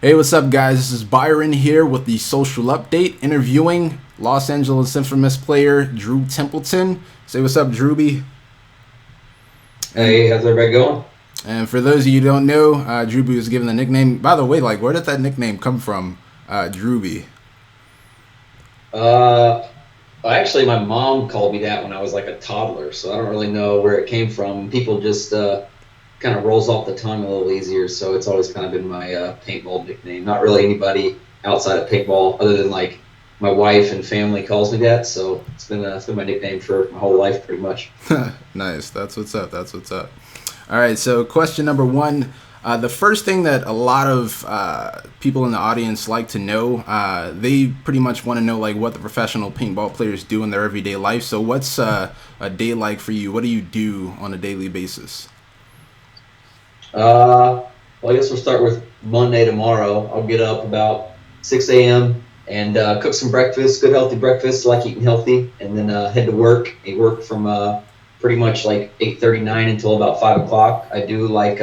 Hey, what's up, guys? This is Byron here with the social update, interviewing Los Angeles infamous player Drew Templeton. Say what's up, Drewby. Hey, how's everybody going? And for those of you who don't know, Drewby was given the nickname. By the way, where did that nickname come from, Drewby? Uh, Actually, my mom called me that when I was like a toddler, so I don't really know where it came from. People just kind of rolls off the tongue a little easier, so it's always kind of been my paintball nickname. Not really anybody outside of paintball, other than like my wife and family calls me that. So it's been my nickname for my whole life, pretty much. Nice. That's what's up. That's what's up. All right. So, question number one. The first thing that a lot of people in the audience like to know, they pretty much want to know what the professional paintball players do in their everyday life. So, what's a day like for you? What do you do on a daily basis? Well, I guess we'll start with Monday tomorrow. I'll get up about 6 a.m. and cook some breakfast, good healthy breakfast. Like eating healthy, and then head to work. I work from pretty much like 8:39 until about 5 o'clock. I do like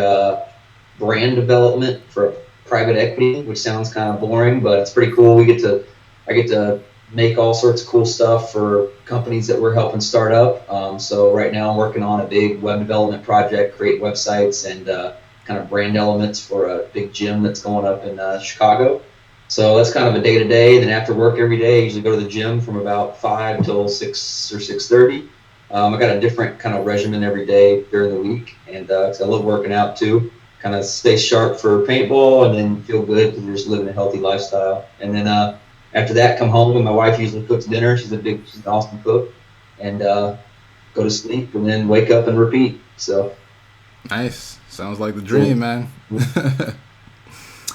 brand development for a private equity, which sounds kind of boring, but it's pretty cool. I get to make all sorts of cool stuff for companies that we're helping start up. So right now I'm working on a big web development project, create websites and kind of brand elements for a big gym that's going up in Chicago. So that's kind of a day to day. Then after work every day, I usually go to the gym from about 5 till 6 or 6:30. I got a different kind of regimen every day during the week, and 'cause I love working out too. Kind of stay sharp for paintball, and then feel good because you're just living a healthy lifestyle. And then after that, come home, and my wife usually cooks dinner. She's an awesome cook, and go to sleep, and then wake up and repeat. So Nice. Sounds like the dream, man.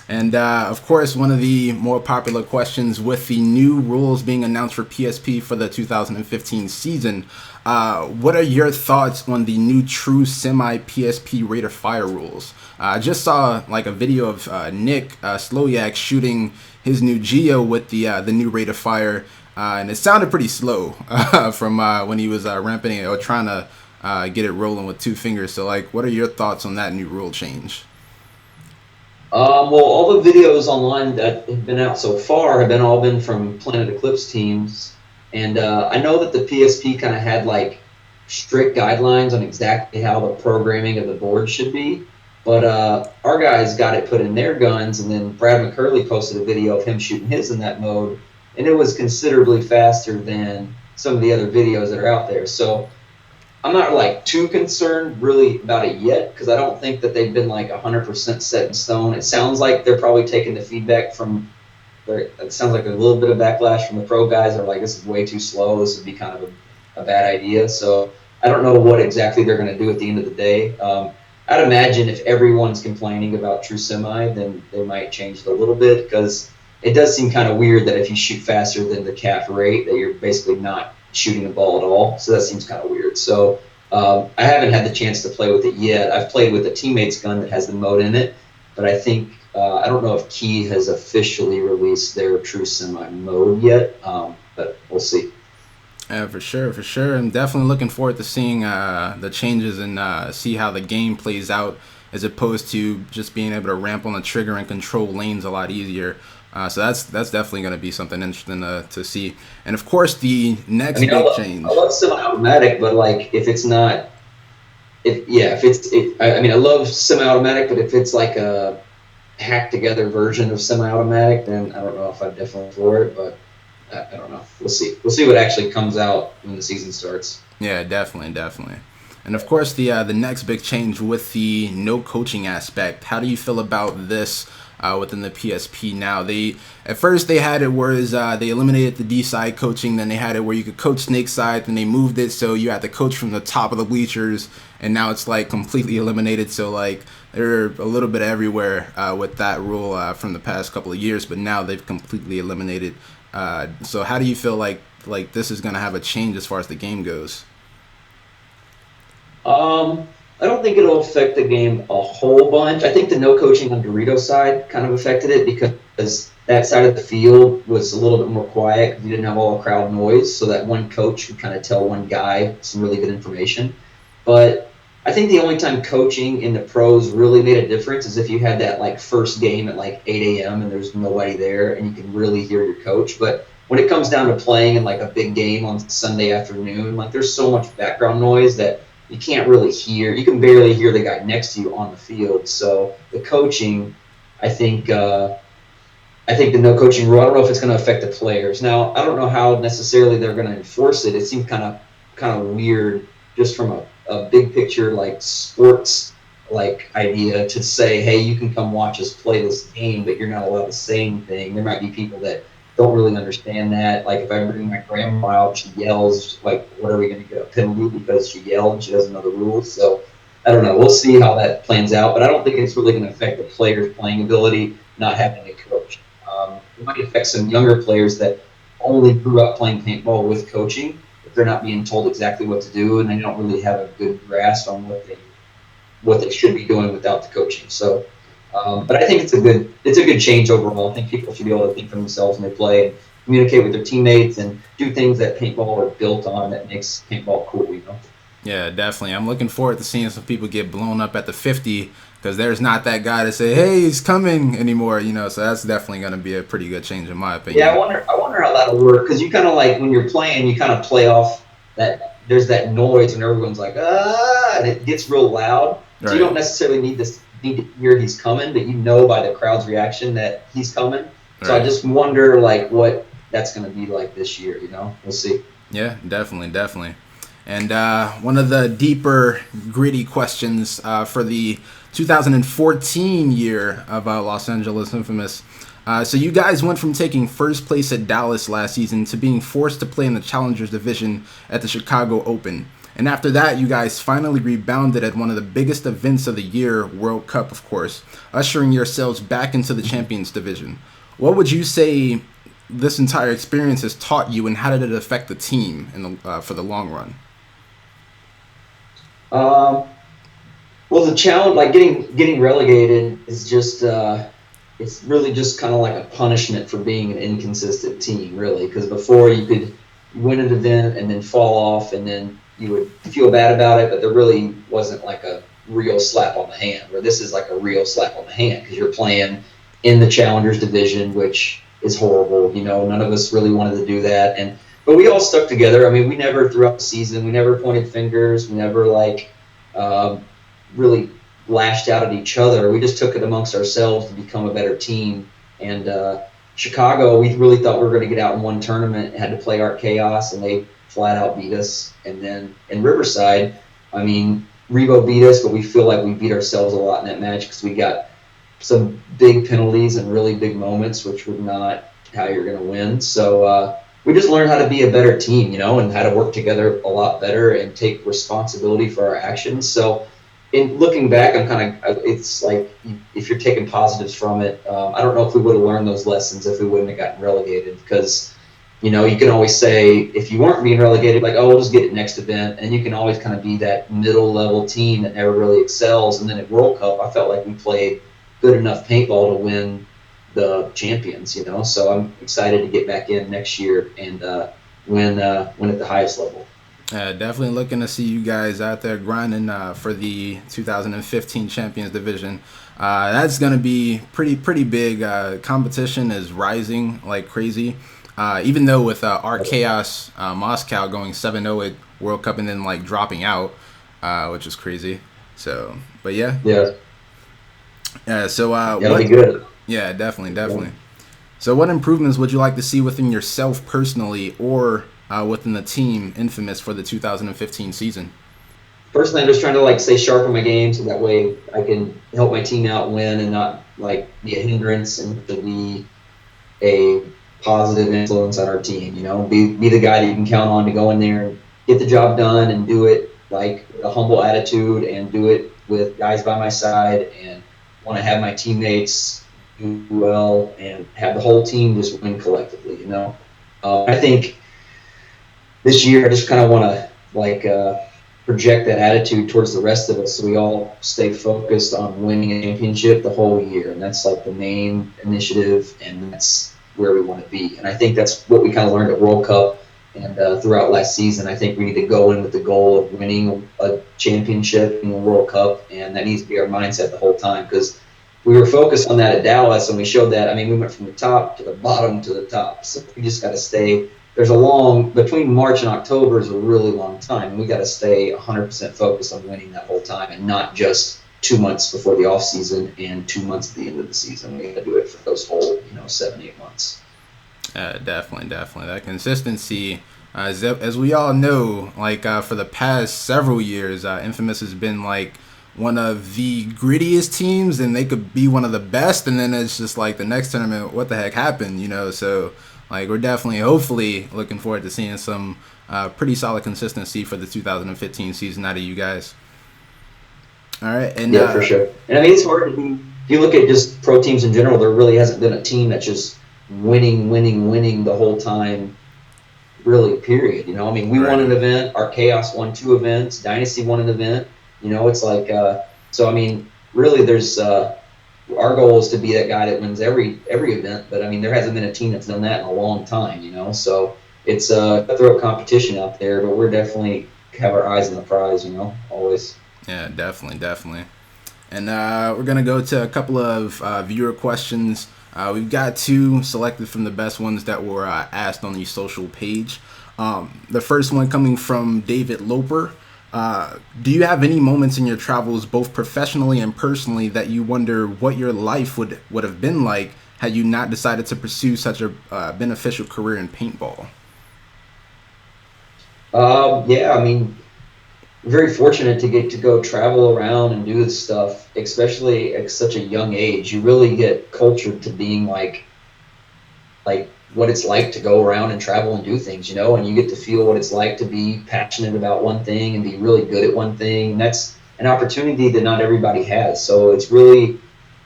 And of course, one of the more popular questions with the new rules being announced for PSP for the 2015 season, what are your thoughts on the new true semi PSP rate of fire rules? I just saw a video of Nick Sloyak shooting his new Geo with the new rate of fire, and it sounded pretty slow from when he was ramping it or trying to get it rolling with two fingers. So, what are your thoughts on that new rule change? Well, all the videos online that have been out so far have all been from Planet Eclipse teams, and I know that the PSP kind of had strict guidelines on exactly how the programming of the board should be, but our guys got it put in their guns, and then Brad McCurley posted a video of him shooting his in that mode, and it was considerably faster than some of the other videos that are out there. So I'm not too concerned really about it yet, because I don't think that they've been 100% set in stone. It sounds like they're probably taking the feedback from it sounds like a little bit of backlash from the pro guys. They're like, this is way too slow, this would be kind of a bad idea. So I don't know what exactly they're going to do at the end of the day. I'd imagine if everyone's complaining about true semi, then they might change it a little bit, because it does seem kind of weird that if you shoot faster than the CAF rate, that you're basically not shooting a ball at all. So that seems kind of weird. So I haven't had the chance to play with it yet. I've played with a teammate's gun that has the mode in it, but I think I don't know if Key has officially released their true semi mode yet, but we'll see. Yeah, for sure, for sure. I'm definitely looking forward to seeing the changes and see how the game plays out, as opposed to just being able to ramp on the trigger and control lanes a lot easier. So that's definitely going to be something interesting to see. And of course, the next big change. I love semi-automatic, but if it's not, I love semi-automatic, but if it's like a hacked together version of semi-automatic, then I don't know if I'm definitely for it. But I don't know. We'll see. We'll see what actually comes out when the season starts. Yeah, definitely, definitely. And of course, the next big change with the no coaching aspect. How do you feel about this within the PSP now? At first they had it where they eliminated the D side coaching, then they had it where you could coach snake side, then they moved it so you had to coach from the top of the bleachers, and now it's completely eliminated. So they're a little bit everywhere with that rule from the past couple of years, but now they've completely eliminated. So how do you feel like this is going to have a change as far as the game goes? I don't think it'll affect the game a whole bunch. I think the no coaching on Dorito's side kind of affected it, because that side of the field was a little bit more quiet because you didn't have all the crowd noise, so that one coach could kind of tell one guy some really good information. But I think the only time coaching in the pros really made a difference is if you had that like first game at like 8 a.m. and there's nobody there and you can really hear your coach. But when it comes down to playing in like a big game on Sunday afternoon, like there's so much background noise that you can't really hear. You can barely hear the guy next to you on the field. So the coaching, I think. I think the no coaching rule. I don't know if it's going to affect the players. Now, I don't know how necessarily they're going to enforce it. It seems kind of weird, just from a big picture like sports like idea to say, hey, you can come watch us play this game, but you're not allowed to say anything. There might be people that don't really understand that. Like if I bring my grandma out, she yells. Like, what are we going to get a penalty because she yelled and she doesn't know the rules? So I don't know. We'll see how that plans out, but I don't think it's really going to affect the players' playing ability not having a coach. It might affect some younger players that only grew up playing paintball with coaching, if they're not being told exactly what to do and they don't really have a good grasp on what they should be doing without the coaching. So, but I think it's a good change overall. I think people should be able to think for themselves when they play and communicate with their teammates and do things that paintball are built on that makes paintball cool. Yeah, definitely. I'm looking forward to seeing some people get blown up at the 50 because there's not that guy to say, "Hey, he's coming" anymore. So that's definitely going to be a pretty good change in my opinion. Yeah, I wonder how that'll work because you kind of like when you're playing, you kind of play off that there's that noise and everyone's like and it gets real loud. So you don't necessarily need to hear he's coming, but you know by the crowd's reaction that he's coming. So I just wonder like what that's going to be like this year. We'll see. Yeah, definitely. And one of the deeper, gritty questions for the 2014 year of Los Angeles Infamous. So you guys went from taking first place at Dallas last season to being forced to play in the Challengers Division at the Chicago Open. And after that, you guys finally rebounded at one of the biggest events of the year, World Cup, of course, ushering yourselves back into the Champions Division. What would you say this entire experience has taught you, and how did it affect the team for the long run? Well, the challenge, like getting relegated, is just it's really just kind of like a punishment for being an inconsistent team, really. Because before you could win an event and then fall off, and then you would feel bad about it, but there really wasn't like a real slap on the hand. Where this is like a real slap on the hand because you're playing in the Challengers Division, which is horrible. None of us really wanted to do that, but we all stuck together. I mean, we never throughout the season, we never pointed fingers, we never really lashed out at each other. We just took it amongst ourselves to become a better team. And Chicago, we really thought we were going to get out in one tournament, had to play Art Chaos, and they flat out beat us. And then in Riverside, I mean, Revo beat us, but we feel like we beat ourselves a lot in that match because we got some big penalties and really big moments, which were not how you're going to win. So we just learned how to be a better team, and how to work together a lot better and take responsibility for our actions. So in looking back, it's like if you're taking positives from it, I don't know if we would have learned those lessons if we wouldn't have gotten relegated because, you can always say if you weren't being relegated, like, oh, we'll just get it next event. And you can always kind of be that middle level team that never really excels. And then at World Cup, I felt like we played good enough paintball to win the champions, So I'm excited to get back in next year and win at the highest level. Definitely looking to see you guys out there grinding for the 2015 Champions Division. That's going to be pretty big. Competition is rising like crazy. Even though with Art Chaos Moscow going 7-0 at World Cup and then dropping out, which is crazy. So, but yeah. So that'll be good. Yeah, definitely. Yeah. So what improvements would you like to see within yourself personally or within the team Infamous for the 2015 season? Personally, I'm just trying to stay sharp on my game so that way I can help my team out win and not be a hindrance and to be a positive influence on our team. Be the guy that you can count on to go in there and get the job done and do it with a humble attitude and do it with guys by my side and want to have my teammates do well and have the whole team just win collectively. I think this year I just kind of want to project that attitude towards the rest of us so we all stay focused on winning a championship the whole year, and that's the main initiative and that's where we want to be. And I think that's what we kind of learned at World Cup. And throughout last season, I think we need to go in with the goal of winning a championship in the World Cup, and that needs to be our mindset the whole time, because we were focused on that at Dallas, and we showed that. I mean, we went from the top to the bottom to the top. So we just got to stay. There's a long, between March and October is a really long time, and we got to stay 100% focused on winning that whole time, and not just 2 months before the off season and 2 months at the end of the season. We got to do it for those whole 7-8 months. Definitely. That consistency, as we all know, like for the past several years, Infamous has been like one of the grittiest teams, and they could be one of the best. And then it's just like the next tournament, what the heck happened, So like we're definitely, hopefully, looking forward to seeing some pretty solid consistency for the 2015 season out of you guys. All right, and yeah, for sure. And I mean, it's hard. If you look at just pro teams in general, there really hasn't been a team that's just winning the whole time, really, period. I mean, we won an event, our Chaos won 2 events, Dynasty won an event. It's like, so I mean, really, there's our goal is to be that guy that wins every event, but I mean, there hasn't been a team that's done that in a long time. So it's a cutthroat competition out there, but we're definitely have our eyes on the prize, always. Yeah, definitely. And we're going to go to a couple of viewer questions. We've got 2 selected from the best ones that were asked on the social page. The first one coming from David Loper. Do you have any moments in your travels, both professionally and personally, that you wonder what your life would have been like had you not decided to pursue such a beneficial career in paintball? Yeah, I mean, very fortunate to get to go travel around and do this stuff, especially at such a young age. You really get cultured to being like what it's like to go around and travel and do things, and you get to feel what it's like to be passionate about one thing and be really good at one thing. And that's an opportunity that not everybody has. So it's really,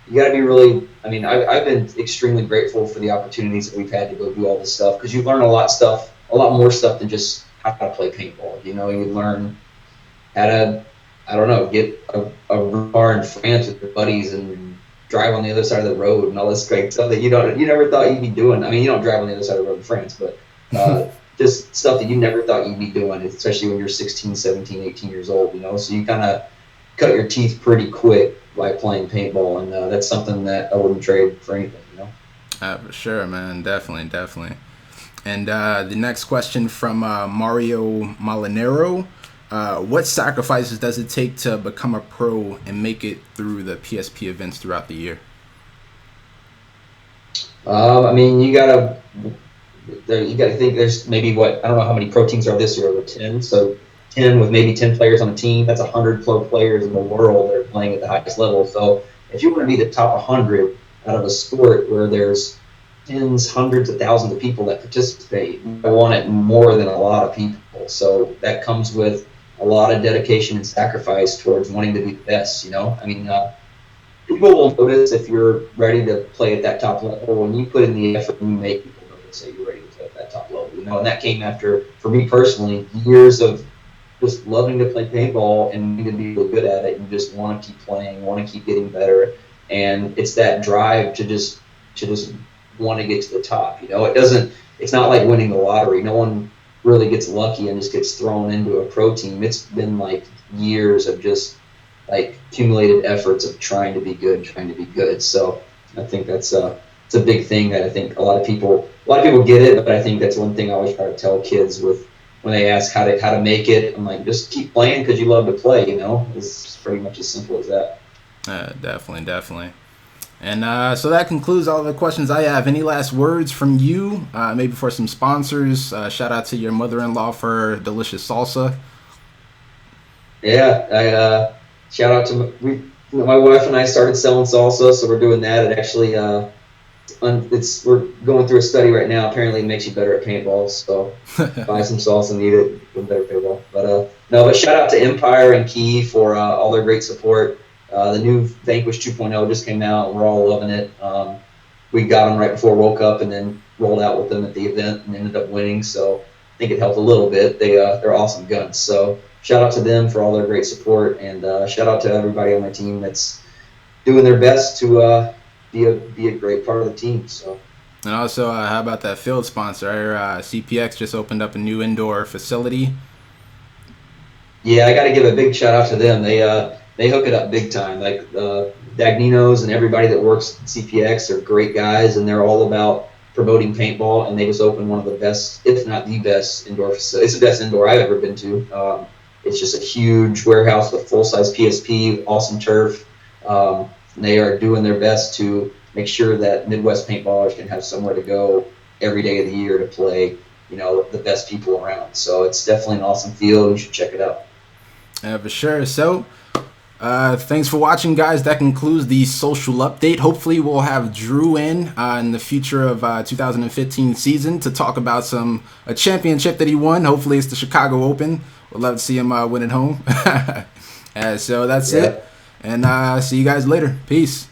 you got to be really, I mean, I've been extremely grateful for the opportunities that we've had to go do all this stuff, because you learn a lot more stuff than just how to play paintball. You learn how to, I don't know, get a car in France with your buddies and drive on the other side of the road and all this great stuff that you never thought you'd be doing. I mean, you don't drive on the other side of the road in France, but just stuff that you never thought you'd be doing, especially when you're 16, 17, 18 years old, So you kind of cut your teeth pretty quick by playing paintball, and that's something that I wouldn't trade for anything, For sure, man. Definitely. And the next question from Mario Molinero. What sacrifices does it take to become a pro and make it through the PSP events throughout the year? I mean, you gotta think there's maybe I don't know how many pro teams are this year, over 10. So 10 with maybe 10 players on a team, that's 100 pro players in the world that are playing at the highest level. So if you want to be the top 100 out of a sport where there's tens, hundreds of thousands of people that participate, I want it more than a lot of people. So that comes with a lot of dedication and sacrifice towards wanting to be the best, I mean, people will notice if you're ready to play at that top level. When you put in the effort, you make people notice that you're ready to play at that top level, and that came after, for me personally, years of just loving to play paintball and needing to be really good at it, and just want to keep playing, want to keep getting better. And it's that drive to just want to get to the top. It's not like winning the lottery. No one really gets lucky and just gets thrown into a pro team. It's been like years of just like accumulated efforts of trying to be good. So I think it's a big thing that I think a lot of people get it, but I think that's one thing I always try to tell kids when they ask how to make it. I'm like, just keep playing because you love to play. It's pretty much as simple as that. Definitely. And so that concludes all the questions I have. Any last words from you? Maybe for some sponsors. Shout out to your mother-in-law for delicious salsa. Yeah, shout out to my wife and I started selling salsa, so we're doing that. It actually, we're going through a study right now. Apparently, it makes you better at paintball. So buy some salsa and eat it, you'll better paintball. But shout out to Empire and Key for all their great support. The new Vanquish 2.0 just came out, and we're all loving it. We got them right before World Cup, and then rolled out with them at the event and ended up winning. So I think it helped a little bit. They're awesome guns. So shout out to them for all their great support, and shout out to everybody on my team that's doing their best to be a great part of the team. So And also, how about that field sponsor? CPX just opened up a new indoor facility. Yeah, I got to give a big shout out to them. They hook it up big time. Like Dagninos and everybody that works at CPX are great guys, and they're all about promoting paintball. And they just opened one of the best, if not the best, indoor facility. It's the best indoor I've ever been to. It's just a huge warehouse with full size PSP, awesome turf. And they are doing their best to make sure that Midwest paintballers can have somewhere to go every day of the year to play. You know, the best people around. So it's definitely an awesome field. You should check it out. For sure. So, thanks for watching, guys. That concludes the social update. Hopefully, we'll have Drew in the future of 2015 season to talk about a championship that he won. Hopefully, it's the Chicago Open. We'd love to see him win at home. So that's it. And see you guys later. Peace.